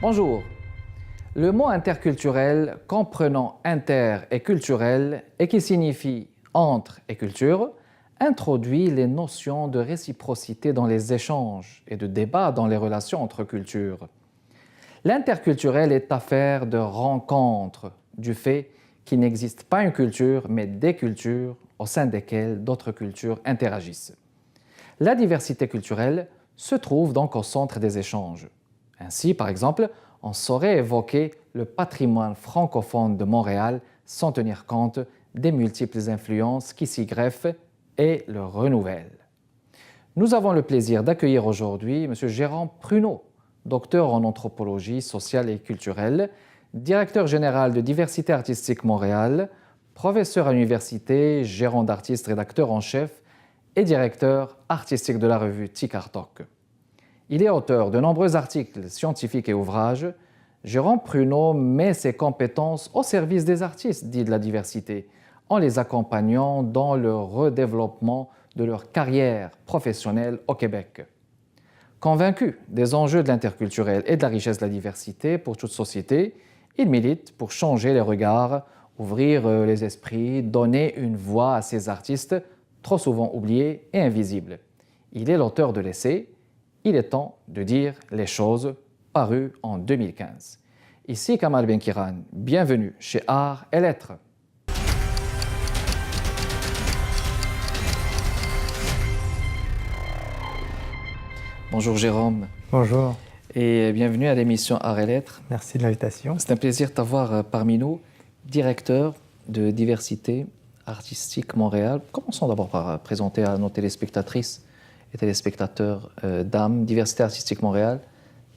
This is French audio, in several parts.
Bonjour. Le mot interculturel, comprenant inter et culturel, et qui signifie entre et culture, introduit les notions de réciprocité dans les échanges et de débat dans les relations entre cultures. L'interculturel est affaire de rencontre, du fait qu'il n'existe pas une culture, mais des cultures au sein desquelles d'autres cultures interagissent. La diversité culturelle se trouve donc au centre des échanges. Ainsi, par exemple, on saurait évoquer le patrimoine francophone de Montréal sans tenir compte des multiples influences qui s'y greffent et le renouvellent. Nous avons le plaisir d'accueillir aujourd'hui M. Jérôme Pruneau, docteur en anthropologie sociale et culturelle, directeur général de Diversité artistique Montréal, professeur à l'université, gérant d'artistes, rédacteur en chef et directeur artistique de la revue Ticartoc. Il est auteur de nombreux articles scientifiques et ouvrages. Jérôme Pruneau met ses compétences au service des artistes dits de la diversité, en les accompagnant dans le redéveloppement de leur carrière professionnelle au Québec. Convaincu des enjeux de l'interculturel et de la richesse de la diversité pour toute société, il milite pour changer les regards, ouvrir les esprits, donner une voix à ces artistes trop souvent oubliés et invisibles. Il est l'auteur de l'essai « Il est temps de dire les choses » paru en 2015. Ici Kamal Benkiran, bienvenue chez Art et Lettres. Bonjour Jérôme. Bonjour. Et bienvenue à l'émission Art et Lettres. Merci de l'invitation. C'est un plaisir de t'avoir parmi nous, directeur de Diversité artistique Montréal. Commençons d'abord par présenter à nos téléspectatrices et téléspectateurs DAM, Diversité artistique Montréal,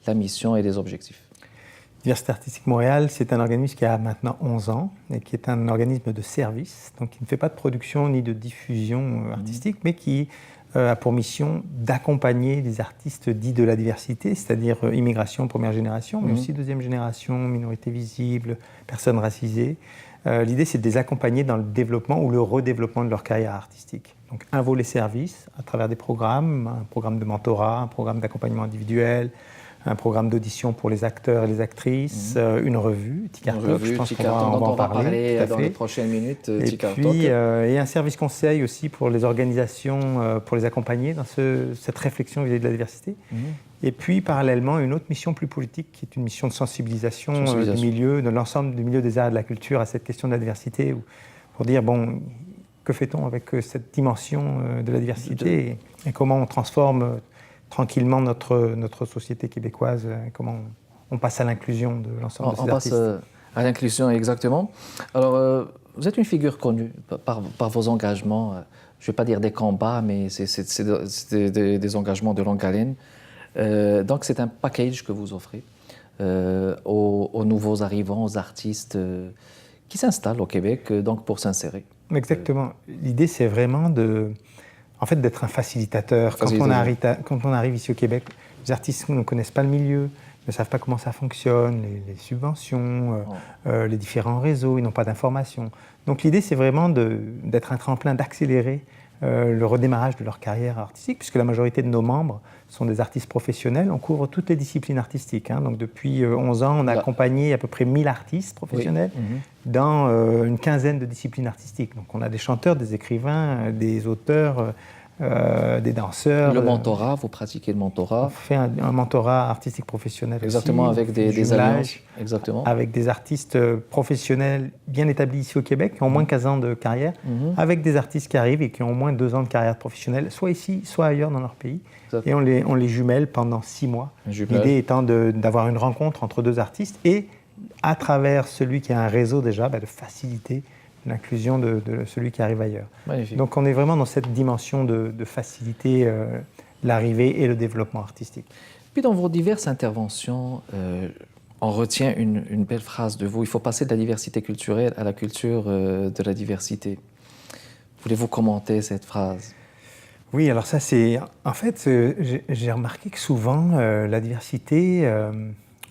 la mission et les objectifs. Diversité artistique Montréal, c'est un organisme qui a maintenant 11 ans et qui est un organisme de service, donc qui ne fait pas de production ni de diffusion artistique, mais qui a pour mission d'accompagner les artistes dits de la diversité, c'est-à-dire immigration première génération, mais aussi deuxième génération, minorités visibles, personnes racisées. L'idée, c'est de les accompagner dans le développement ou le redéveloppement de leur carrière artistique. Donc, un volet service à travers des programmes, un programme de mentorat, un programme d'accompagnement individuel, un programme d'audition pour les acteurs et les actrices, une revue, Ticartoc, je pense qu'on va en parler dans les prochaines minutes. Et puis, et un service conseil aussi pour les organisations, pour les accompagner dans cette réflexion vis-à-vis de la diversité. Et puis, parallèlement, une autre mission plus politique, qui est une mission de sensibilisation. Du milieu, de l'ensemble du milieu des arts et de la culture à cette question de la diversité, pour dire, bon, que fait-on avec cette dimension de la diversité et comment on transforme tranquillement notre société québécoise, comment on passe à l'inclusion de l'ensemble de ces artistes. On passe à l'inclusion, exactement. Alors, vous êtes une figure connue par vos engagements, je ne vais pas dire des combats, mais c'est des engagements de longue haleine. Donc, c'est un package que vous offrez aux nouveaux arrivants, aux artistes qui s'installent au Québec, donc pour s'insérer. Exactement. L'idée, c'est vraiment d'être un facilitateur. Quand on arrive ici au Québec, les artistes ne connaissent pas le milieu, ne savent pas comment ça fonctionne, les subventions, les différents réseaux, ils n'ont pas d'informations. Donc l'idée, c'est vraiment d'être un tremplin, d'accélérer le redémarrage de leur carrière artistique, puisque la majorité de nos membres sont des artistes professionnels. On couvre toutes les disciplines artistiques. Donc depuis 11 ans, on a accompagné à peu près 1000 artistes professionnels dans une quinzaine de disciplines artistiques. Donc on a des chanteurs, des écrivains, des auteurs, des danseurs. Le mentorat, vous pratiquez le mentorat. On fait un mentorat artistique professionnel. Exactement, aussi, avec des alliances. Exactement. Avec des artistes professionnels bien établis ici au Québec, qui ont au moins 15 ans de carrière, avec des artistes qui arrivent et qui ont au moins 2 ans de carrière professionnelle, soit ici, soit ailleurs dans leur pays. Et on les jumelle pendant 6 mois. L'idée étant d'avoir une rencontre entre 2 artistes et, à travers celui qui a un réseau déjà, de faciliter l'inclusion de celui qui arrive ailleurs. Magnifique. Donc on est vraiment dans cette dimension de faciliter l'arrivée et le développement artistique. Puis dans vos diverses interventions, on retient une belle phrase de vous. Il faut passer de la diversité culturelle à la culture de la diversité. Voulez-vous commenter cette phrase? Oui, alors ça c'est... En fait, j'ai remarqué que souvent, la diversité...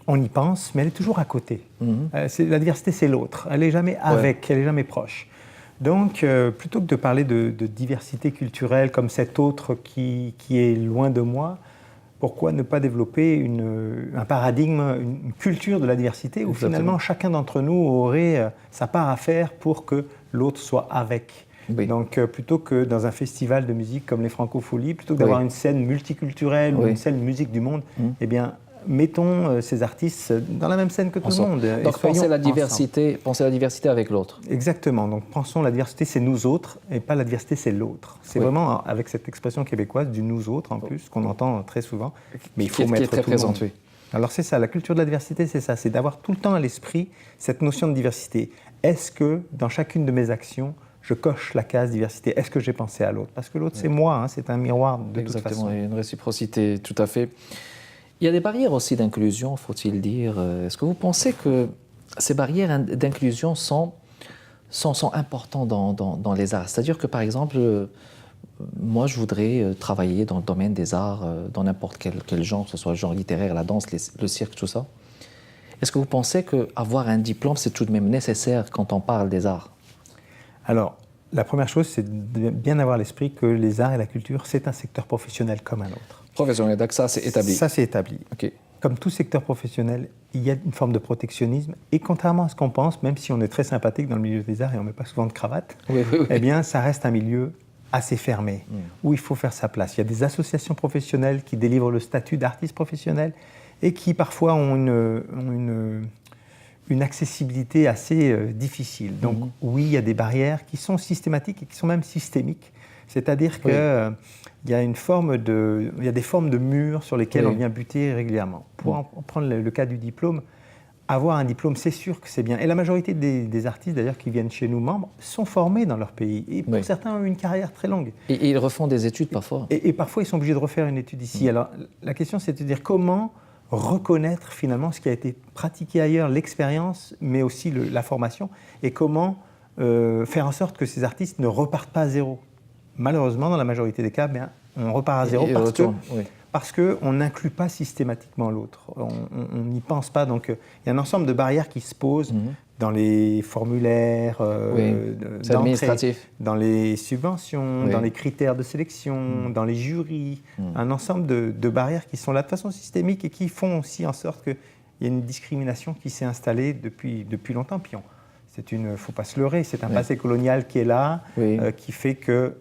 on y pense, mais elle est toujours à côté. La diversité, c'est l'autre. Elle n'est jamais avec, elle n'est jamais proche. Donc, plutôt que de parler de diversité culturelle comme cet autre qui est loin de moi, pourquoi ne pas développer un paradigme, une culture de la diversité où finalement chacun d'entre nous aurait sa part à faire pour que l'autre soit avec. Oui. Donc plutôt que dans un festival de musique comme les Francopholies, plutôt que d'avoir une scène multiculturelle ou une scène musique du monde, eh bien mettons ces artistes dans la même scène que tout le monde. Donc pensez à la diversité avec l'autre. Exactement. Donc pensons la diversité, c'est nous autres, et pas la diversité, c'est l'autre. C'est vraiment avec cette expression québécoise du nous autres en plus qu'on entend très souvent. Mais il faut mettre tout le monde. Alors c'est ça, la culture de la diversité, c'est ça, c'est d'avoir tout le temps à l'esprit cette notion de diversité. Est-ce que dans chacune de mes actions, je coche la case diversité? Est-ce que j'ai pensé à l'autre? Parce que l'autre, c'est moi, hein, c'est un miroir de toute façon. Exactement, une réciprocité, tout à fait. Il y a des barrières aussi d'inclusion, faut-il dire. Est-ce que vous pensez que ces barrières d'inclusion sont importantes dans les arts? C'est-à-dire que, par exemple, moi, je voudrais travailler dans le domaine des arts, dans n'importe quel genre, que ce soit le genre littéraire, la danse, le cirque, tout ça. Est-ce que vous pensez qu'avoir un diplôme, c'est tout de même nécessaire quand on parle des arts? Alors, la première chose, c'est de bien avoir à l'esprit que les arts et la culture, c'est un secteur professionnel comme un autre. Professionnel, donc ça, c'est établi. Ça, c'est établi. Okay. Comme tout secteur professionnel, il y a une forme de protectionnisme. Et contrairement à ce qu'on pense, même si on est très sympathique dans le milieu des arts et on ne met pas souvent de cravate, eh bien, ça reste un milieu assez fermé, où il faut faire sa place. Il y a des associations professionnelles qui délivrent le statut d'artiste professionnel et qui parfois ont une accessibilité assez difficile. Donc oui, il y a des barrières qui sont systématiques et qui sont même systémiques. C'est-à-dire qu'il y a des formes de murs sur lesquels on vient buter régulièrement. Pour en prendre le cas du diplôme, avoir un diplôme, c'est sûr que c'est bien. Et la majorité des artistes, d'ailleurs, qui viennent chez nous, membres, sont formés dans leur pays. Et pour certains, ont une carrière très longue. Et ils refont des études parfois. Et parfois, ils sont obligés de refaire une étude ici. Alors, la question, c'est de dire comment reconnaître finalement ce qui a été pratiqué ailleurs, l'expérience, mais aussi la formation, et comment faire en sorte que ces artistes ne repartent pas à zéro. Malheureusement, dans la majorité des cas, on repart à zéro parce qu'on n'inclut pas systématiquement l'autre. On n'y pense pas. Donc, il y a un ensemble de barrières qui se posent dans les formulaires d'entrée, dans les subventions, dans les critères de sélection, dans les jurys. Un ensemble de barrières qui sont là de façon systémique et qui font aussi en sorte qu'il y a une discrimination qui s'est installée depuis longtemps. Puis il ne faut pas se leurrer, c'est un passé colonial qui est là, qui fait que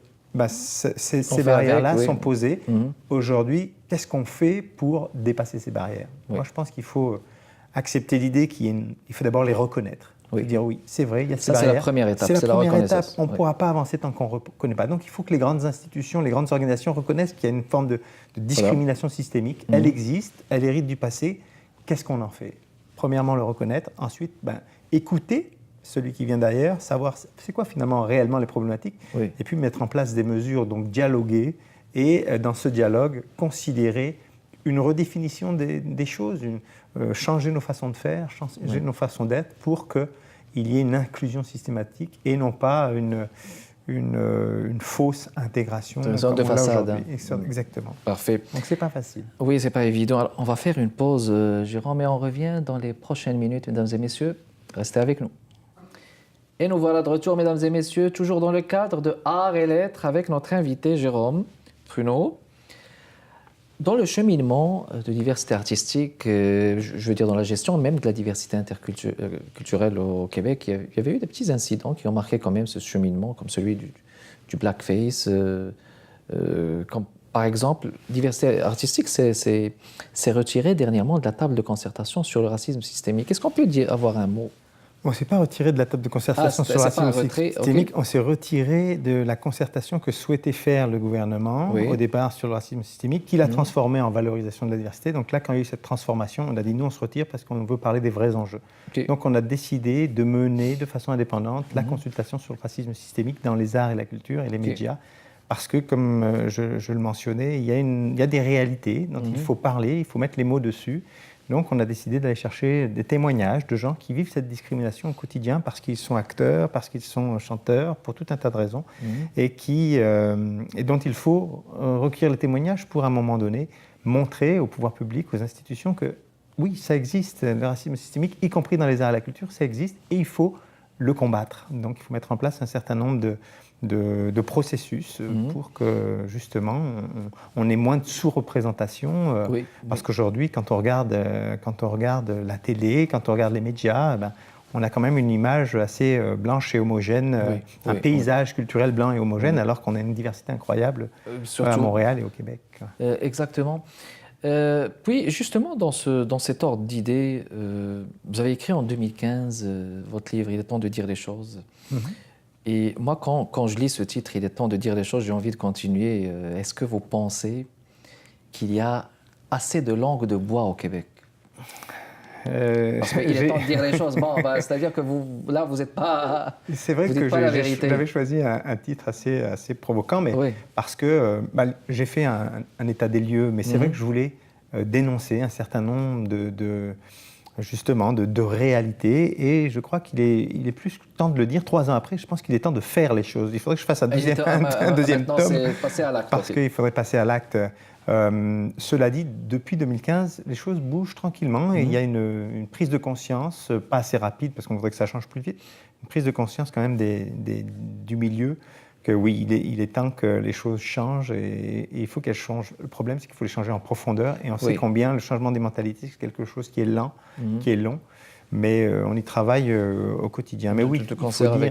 ces barrières-là sont posées. Aujourd'hui, qu'est-ce qu'on fait pour dépasser ces barrières? Moi, je pense qu'il faut accepter l'idée qu'il faut d'abord les reconnaître. Dire oui, c'est vrai, il y a ces barrières. C'est la première étape. C'est la première étape. On ne pourra pas avancer tant qu'on ne reconnaît pas. Donc, il faut que les grandes institutions, les grandes organisations reconnaissent qu'il y a une forme de discrimination systémique. Elle existe, elle hérite du passé. Qu'est-ce qu'on en fait? Premièrement, le reconnaître. Ensuite, écouter celui qui vient d'ailleurs, savoir c'est quoi finalement réellement les problématiques, et puis mettre en place des mesures, donc dialoguer, et dans ce dialogue, considérer une redéfinition des choses, changer nos façons de faire, changer nos façons d'être pour qu'il y ait une inclusion systématique et non pas une fausse intégration. Une sorte de façade. Exactement. Parfait. Donc c'est pas facile. Oui, c'est pas évident. Alors, on va faire une pause, Jérôme, et on revient dans les prochaines minutes, mesdames et messieurs. Restez avec nous. Et nous voilà de retour, mesdames et messieurs, toujours dans le cadre de Arts et Lettres avec notre invité Jérôme Pruneau. Dans le cheminement de diversité artistique, je veux dire dans la gestion même de la diversité interculturelle au Québec, il y avait eu des petits incidents qui ont marqué quand même ce cheminement, comme celui du blackface. Comme, par exemple, diversité artistique s'est retiré dernièrement de la table de concertation sur le racisme systémique. Est-ce qu'on peut avoir un mot? On ne s'est pas retiré de la table de concertation sur le racisme systémique. On s'est retiré de la concertation que souhaitait faire le gouvernement au départ sur le racisme systémique, qu'il a transformé en valorisation de la diversité. Donc là, quand il y a eu cette transformation, on a dit nous, on se retire parce qu'on veut parler des vrais enjeux. Donc on a décidé de mener de façon indépendante la consultation sur le racisme systémique dans les arts et la culture et les médias. Parce que, comme je le mentionnais, il y a des réalités dont il faut parler, il faut mettre les mots dessus. Donc, on a décidé d'aller chercher des témoignages de gens qui vivent cette discrimination au quotidien parce qu'ils sont acteurs, parce qu'ils sont chanteurs, pour tout un tas de raisons, et dont il faut recueillir les témoignages pour, à un moment donné, montrer au pouvoir public, aux institutions que, oui, ça existe, le racisme systémique, y compris dans les arts et la culture, ça existe, et il faut le combattre. Donc, il faut mettre en place un certain nombre de processus pour que justement on ait moins de sous-représentation. Parce qu'aujourd'hui, quand on regarde la télé, quand on regarde les médias, on a quand même une image assez blanche et homogène, un paysage culturel blanc et homogène, alors qu'on a une diversité incroyable à Montréal et au Québec. Exactement. Puis justement, dans cet ordre d'idées, vous avez écrit en 2015 votre livre « Il est temps de dire les choses ». Et moi, quand je lis ce titre, il est temps de dire les choses, j'ai envie de continuer. Est-ce que vous pensez qu'il y a assez de langue de bois au Québec? Parce qu'il est temps de dire les choses. Bon, c'est-à-dire que vous n'êtes pas. C'est vrai que j'avais choisi un titre assez provoquant, mais parce que j'ai fait un état des lieux, mais c'est vrai que je voulais dénoncer un certain nombre justement de réalité, et je crois qu'il est plus temps de le dire 3 ans après. Je pense qu'il est temps de faire les choses. Il faudrait que je fasse un deuxième tome, parce qu'il faudrait passer à l'acte. Cela dit, depuis 2015, les choses bougent tranquillement et il y a une prise de conscience, pas assez rapide parce qu'on voudrait que ça change plus vite, une prise de conscience quand même du milieu, que oui, il est temps que les choses changent et il faut qu'elles changent. Le problème, c'est qu'il faut les changer en profondeur, et on sait combien le changement des mentalités, c'est quelque chose qui est lent, qui est long, mais on y travaille au quotidien. Mais oui,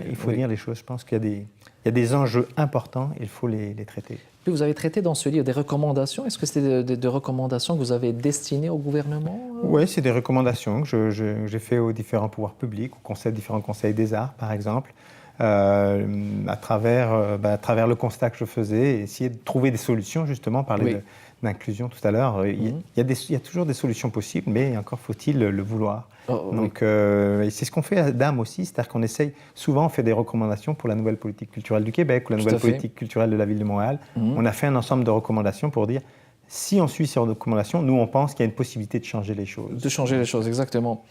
il faut dire les choses. Je pense qu'il y a des enjeux importants et il faut les traiter. Puis vous avez traité dans ce livre des recommandations. Est-ce que c'était des recommandations que vous avez destinées au gouvernement? Oui, c'est des recommandations que j'ai fait aux différents pouvoirs publics, aux différents conseils des arts, par exemple. À travers le constat que je faisais, essayer de trouver des solutions, justement, parler d'inclusion tout à l'heure. Il y a toujours des solutions possibles, mais encore faut-il le vouloir. Donc, et c'est ce qu'on fait à DAM aussi, c'est-à-dire qu'on essaye, souvent on fait des recommandations pour la nouvelle politique culturelle du Québec ou la nouvelle politique culturelle de la ville de Montréal. On a fait un ensemble de recommandations pour dire, si on suit ces recommandations, nous on pense qu'il y a une possibilité de changer les choses. De changer les choses, exactement.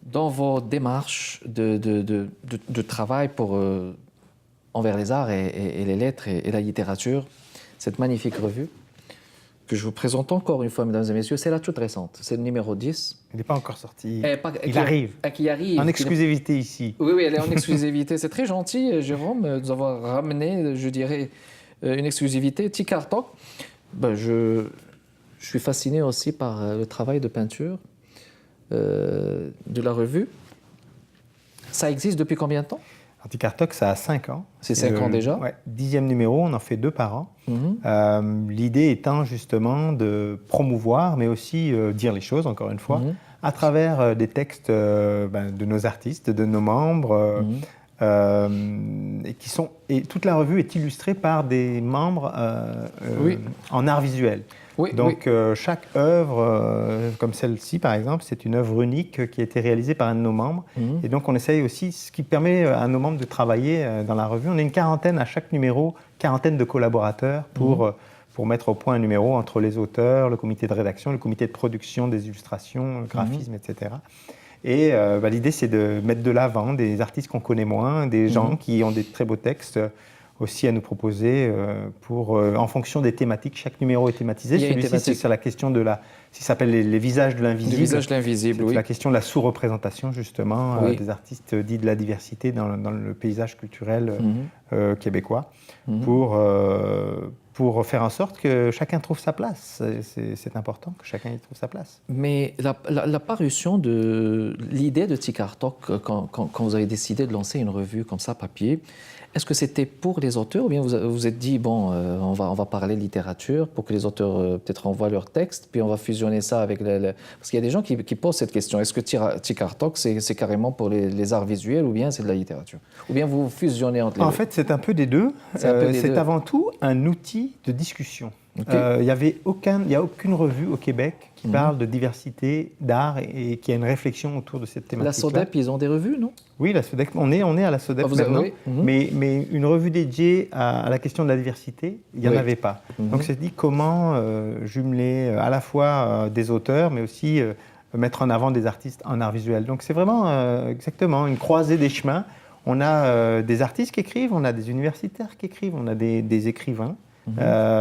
Dans vos démarches de travail envers les arts et les lettres et la littérature, cette magnifique revue que je vous présente encore une fois, mesdames et messieurs, c'est la toute récente, c'est le numéro 10. Il n'est pas encore sorti, il arrive. En exclusivité ici. Oui, elle est en exclusivité. C'est très gentil, Jérôme, de nous avoir ramené, je dirais, une exclusivité. Tikartok, je suis fasciné aussi par le travail de peinture de la revue. Ça existe depuis combien de temps? Tikartok, ça a 5 ans. C'est 5 ans déjà? Ouais, 10e numéro, on en fait 2 par an. L'idée étant justement de promouvoir, mais aussi dire les choses, encore une fois, à travers des textes de nos artistes, de nos membres, et toute la revue est illustrée par des membres en art visuel. Donc chaque œuvre, comme celle-ci par exemple, c'est une œuvre unique qui a été réalisée par un de nos membres. Et donc on essaye aussi, ce qui permet à nos membres de travailler dans la revue. On est une quarantaine à chaque numéro, quarantaine de collaborateurs pour mettre au point un numéro entre les auteurs, le comité de rédaction, le comité de production des illustrations, le graphisme, etc. Et l'idée, c'est de mettre de l'avant des artistes qu'on connaît moins, des gens qui ont des très beaux textes aussi à nous proposer en fonction des thématiques. Chaque numéro est thématisé. Celui-ci, c'est sur la question ça s'appelle les visages de l'invisible. Les visages de l'invisible, oui. La question de la sous-représentation, justement, des artistes dits de la diversité dans le paysage culturel québécois, pour faire en sorte que chacun trouve sa place. C'est important que chacun y trouve sa place. Mais la parution de l'idée de Tikartok, quand vous avez décidé de lancer une revue comme ça, papier, est-ce que c'était pour les auteurs ou bien vous vous êtes dit, bon, on va parler littérature pour que les auteurs peut-être envoient leurs textes, puis on va fusionner ça avec Parce qu'il y a des gens qui posent cette question. Est-ce que Tikartok, c'est carrément pour les arts visuels ou bien c'est de la littérature? Ou bien vous fusionnez entre les deux? En fait, c'est un peu des deux. C'est avant tout un outil de discussion. Il n'y a aucune revue au Québec qui parle de diversité, d'art et qui a une réflexion autour de cette thématique. La SODEP, ils ont des revues, non? Oui, la SODEP, on est à la SODEP maintenant, mais une revue dédiée à la question de la diversité, il n'y en avait pas. Donc c'est dit comment jumeler à la fois des auteurs, mais aussi mettre en avant des artistes en art visuel. Donc c'est vraiment exactement une croisée des chemins. On a des artistes qui écrivent, on a des universitaires qui écrivent, on a des écrivains.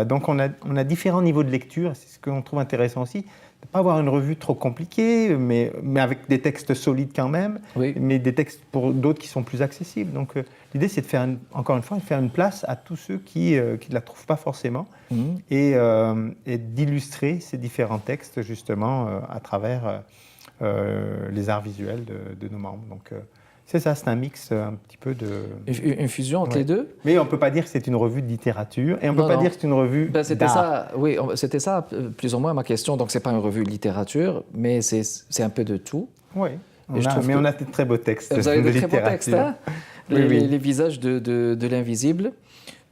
Donc on a différents niveaux de lecture. C'est ce qu'on trouve intéressant aussi, pas avoir une revue trop compliquée, mais avec des textes solides quand même, mais des textes pour d'autres qui sont plus accessibles. Donc l'idée, c'est de faire, encore une fois, de faire une place à tous ceux qui ne la trouvent pas forcément et d'illustrer ces différents textes, justement, à travers les arts visuels de nos membres. Donc, c'est ça, c'est un mix un petit peu de... Une fusion entre les deux. Mais on ne peut pas dire que c'est une revue de littérature et on ne peut pas dire que c'est une revue d'art. Ça, oui, c'était ça plus ou moins ma question. Donc, ce n'est pas une revue de littérature, mais c'est un peu de tout. Oui, on a de très beaux textes. Vous avez de très beaux textes, hein, les visages de l'invisible.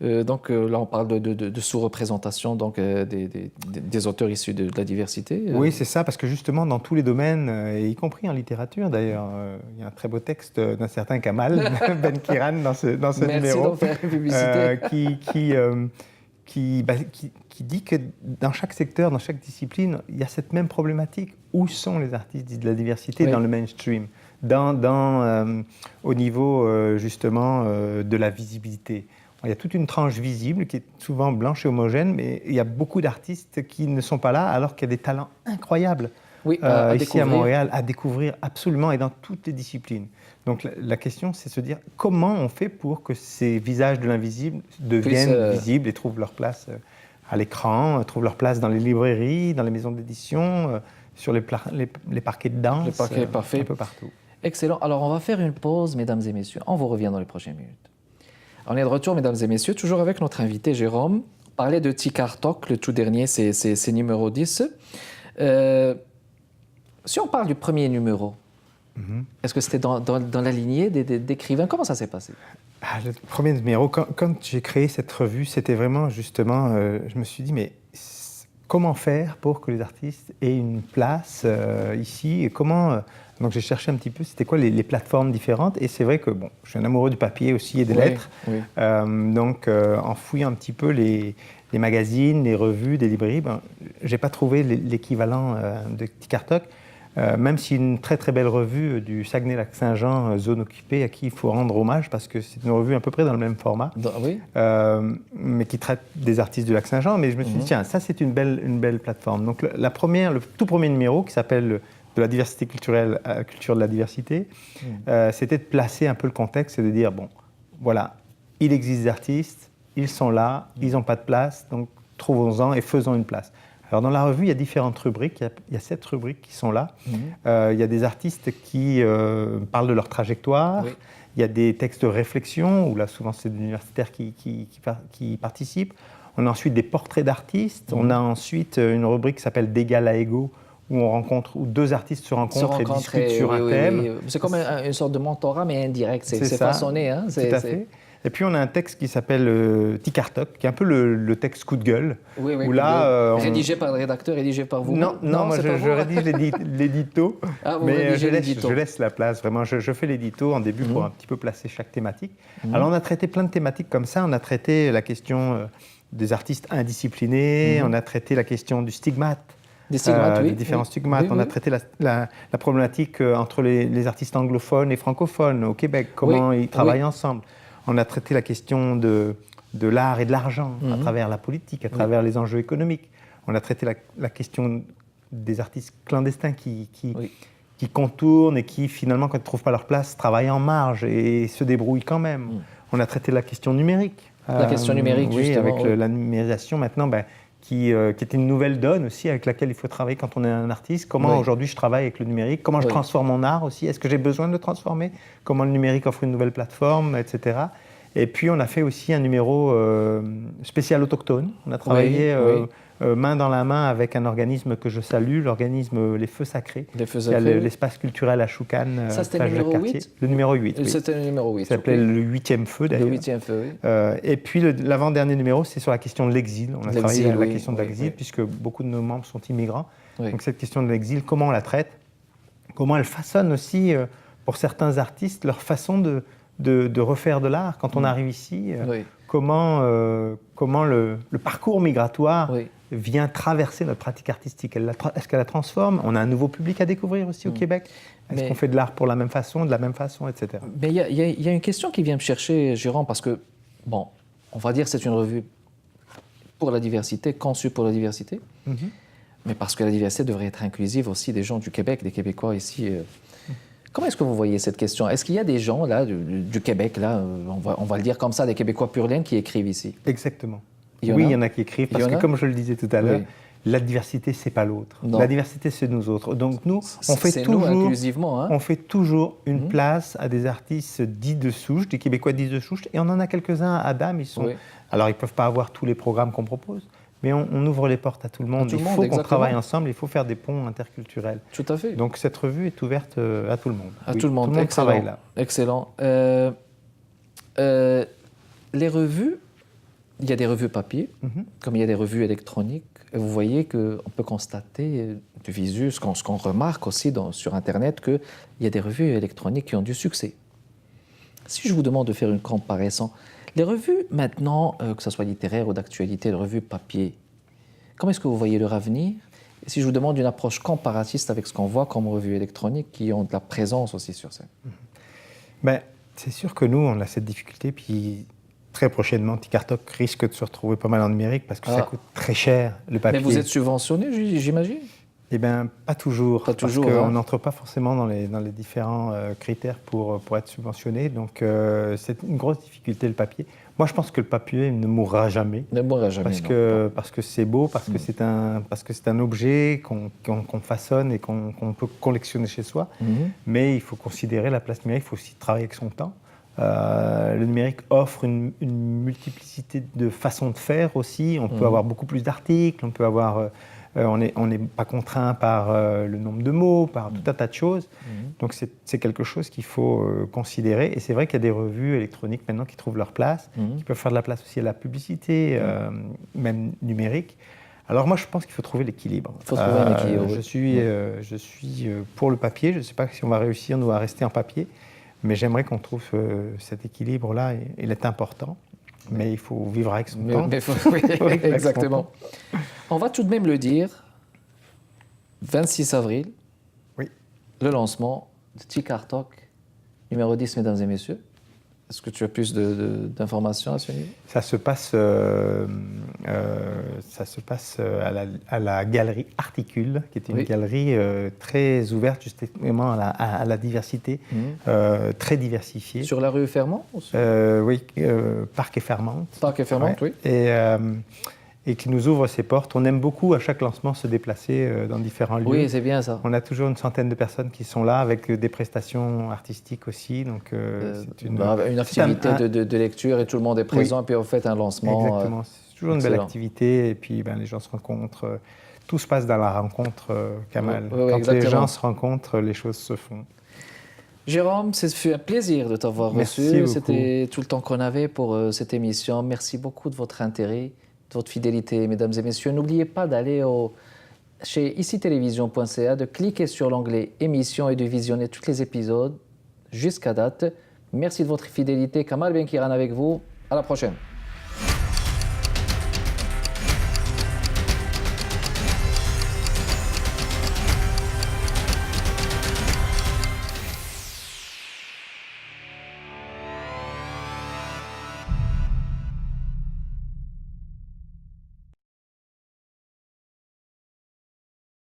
Donc là, on parle de sous-représentation donc, des auteurs issus de la diversité. Oui, c'est ça, parce que justement, dans tous les domaines, y compris en littérature d'ailleurs, il y a un très beau texte d'un certain Kamal Ben Kiran dans ce numéro. Merci d'en faire publicité. Qui dit que dans chaque secteur, dans chaque discipline, il y a cette même problématique. Où sont les artistes de la diversité dans le mainstream, au niveau justement de la visibilité? Il y a toute une tranche visible qui est souvent blanche et homogène, mais il y a beaucoup d'artistes qui ne sont pas là alors qu'il y a des talents incroyables ici à Montréal à découvrir absolument et dans toutes les disciplines. Donc la question, c'est de se dire comment on fait pour que ces visages de l'invisible deviennent visibles et trouvent leur place à l'écran, trouvent leur place dans les librairies, dans les maisons d'édition, sur les parquets de danse, parfait. Un peu partout. Excellent. Alors on va faire une pause, mesdames et messieurs. On vous revient dans les prochaines minutes. On est de retour, mesdames et messieurs, toujours avec notre invité Jérôme. On parlait de Tikartok, le tout dernier, c'est numéro 10. Si on parle du premier numéro, est-ce que c'était dans la lignée d'écrivains? Comment ça s'est passé? Le premier numéro, quand j'ai créé cette revue, c'était vraiment justement, je me suis dit, mais comment faire pour que les artistes aient une place ici et comment... Donc j'ai cherché un petit peu, c'était quoi les plateformes différentes, et c'est vrai que bon, je suis un amoureux du papier aussi et des lettres, donc en fouillant un petit peu les magazines, les revues, des librairies, j'ai pas trouvé l'équivalent de Tikartok, même si une très très belle revue du Saguenay-Lac-Saint-Jean, Zone Occupée, à qui il faut rendre hommage parce que c'est une revue à peu près dans le même format, mais qui traite des artistes du Lac-Saint-Jean. Mais je me suis dit tiens, ça c'est une belle plateforme. Donc le tout premier numéro qui s'appelle de la diversité culturelle à la culture de la diversité, c'était de placer un peu le contexte et de dire, bon, voilà, il existe des artistes, ils sont là, ils n'ont pas de place, donc trouvons-en et faisons une place. Alors dans la revue, il y a différentes rubriques, il y a 7 rubriques qui sont là. Il y a des artistes qui parlent de leur trajectoire, il y a des textes de réflexion, où là souvent c'est des universitaires qui participent. On a ensuite des portraits d'artistes, on a ensuite une rubrique qui s'appelle d'égal à égaux, où 2 artistes se rencontrent et discutent sur un thème. C'est comme une sorte de mentorat, mais indirect, c'est façonné. Hein, tout à fait. Et puis on a un texte qui s'appelle Tikartok, qui est un peu le texte coup de gueule. Où là, rédigé par le rédacteur, rédigé par vous? Non, moi je rédige l'édito, mais je laisse la place, vraiment. Je fais l'édito en début pour un petit peu placer chaque thématique. Alors on a traité plein de thématiques comme ça, on a traité la question des artistes indisciplinés, on a traité la question du stigmate, des différents stigmates. On a traité la problématique entre les artistes anglophones et francophones au Québec, comment ils travaillent ensemble. On a traité la question de l'art et de l'argent à travers la politique, à travers les enjeux économiques. On a traité la question des artistes clandestins qui contournent et qui, finalement, quand ils ne trouvent pas leur place, travaillent en marge et se débrouillent quand même. On a traité la question numérique. La question numérique, justement. Avec la numérisation, maintenant, qui est une nouvelle donne aussi avec laquelle il faut travailler quand on est un artiste. Comment aujourd'hui je travaille avec le numérique? Comment je transforme mon art aussi? Est-ce que j'ai besoin de le transformer? Comment le numérique offre une nouvelle plateforme, etc. Et puis on a fait aussi un numéro spécial autochtone. On a travaillé main dans la main avec un organisme que je salue, l'organisme Les Feux Sacrés. L'espace culturel à Choucan. Ça c'était le numéro 8? Le numéro 8, C'était le numéro 8. Ça s'appelait le 8e feu d'ailleurs. Le 8e feu, oui. Et puis l'avant-dernier numéro, c'est sur la question de l'exil. On a travaillé sur la question de l'exil, puisque beaucoup de nos membres sont immigrants. Donc cette question de l'exil, comment on la traite? Comment elle façonne aussi, pour certains artistes, leur façon de refaire de l'art quand on arrive ici? Comment le parcours migratoire vient traverser notre pratique artistique? Est-ce qu'elle la transforme? On a un nouveau public à découvrir aussi au Québec. Est-ce qu'on fait de l'art pour la même façon, de la même façon, etc. Mais il y a une question qui vient me chercher, Jérôme, parce que, bon, on va dire que c'est une revue pour la diversité, conçue pour la diversité. Mais parce que la diversité devrait être inclusive aussi des gens du Québec, des Québécois ici. Comment est-ce que vous voyez cette question? Est-ce qu'il y a des gens là du Québec, là, on va le dire comme ça, des Québécois pur laine qui écrivent ici? Exactement. Oui, il y en a qui écrivent, parce que comme je le disais tout à l'heure, la diversité, c'est pas l'autre. La diversité, c'est nous autres. Donc nous, on fait toujours, nous, inclusivement, hein? On fait toujours une place à des artistes dits de souche, des Québécois dits de souche, et on en a quelques-uns à Adam. Alors ils peuvent pas avoir tous les programmes qu'on propose, mais on ouvre les portes à tout le monde. Il faut qu'on travaille ensemble, il faut faire des ponts interculturels. Tout à fait. Donc cette revue est ouverte à tout le monde. À tout le monde. Tout le monde travaille là. Excellent. Les revues, il y a des revues papier, comme il y a des revues électroniques. Et vous voyez qu'on peut constater du visu, ce qu'on remarque aussi sur Internet, qu'il y a des revues électroniques qui ont du succès. Si je vous demande de faire une comparaison, les revues maintenant, que ce soit littéraires ou d'actualité, les revues papier, comment est-ce que vous voyez leur avenir? Et si je vous demande une approche comparatiste avec ce qu'on voit comme revues électroniques qui ont de la présence aussi sur scène? Ben, c'est sûr que nous, on a cette difficulté, puis très prochainement, Ticartoc risque de se retrouver pas mal en numérique parce que ça coûte très cher, le papier. Mais vous êtes subventionné, j'imagine? Eh bien, pas toujours. Pas toujours, parce qu'on n'entre pas forcément dans les différents critères pour être subventionné. Donc, c'est une grosse difficulté, le papier. Moi, je pense que le papier ne mourra jamais. Ne mourra jamais, parce que c'est beau, parce que c'est un objet qu'on façonne et qu'on peut collectionner chez soi. Mais il faut considérer la place numérique, il faut aussi travailler avec son temps. Le numérique offre une multiplicité de façons de faire aussi. On peut avoir beaucoup plus d'articles, on peut avoir... on n'est pas contraint par le nombre de mots, par tout un tas de choses. Donc c'est quelque chose qu'il faut considérer. Et c'est vrai qu'il y a des revues électroniques maintenant qui trouvent leur place, qui peuvent faire de la place aussi à la publicité, même numérique. Alors moi, je pense qu'il faut trouver l'équilibre. Il faut trouver un équilibre. Je suis pour le papier. Je ne sais pas si on va réussir, nous, à rester en papier. Mais j'aimerais qu'on trouve cet équilibre-là. Il est important. Mais il faut vivre avec son temps. Oui, exactement. On va tout de même le dire. 26 avril, le lancement de Ticartoc, numéro 10, mesdames et messieurs. Est-ce que tu as plus d'informations à ce niveau? Ça se passe à la galerie Articule, qui est une galerie très ouverte justement à la diversité, très diversifiée. Sur la rue Fermont? Oui, Parc et Fermante. Parc et Fermante, oui. Et qui nous ouvre ses portes. On aime beaucoup à chaque lancement se déplacer dans différents lieux. Oui, c'est bien ça. On a toujours une centaine de personnes qui sont là avec des prestations artistiques aussi. Donc, c'est une activité de lecture et tout le monde est présent et puis on fait un lancement. Exactement, c'est toujours une belle activité et puis les gens se rencontrent. Tout se passe dans la rencontre, Kamal. Quand les gens se rencontrent, les choses se font. Jérôme, ce fut un plaisir de t'avoir reçu. C'était tout le temps qu'on avait pour cette émission. Merci beaucoup de votre intérêt, de votre fidélité, mesdames et messieurs. N'oubliez pas d'aller chez icitelvision.ca, de cliquer sur l'onglet émission et de visionner tous les épisodes jusqu'à date. Merci de votre fidélité. Kamal Benkiran avec vous. À la prochaine.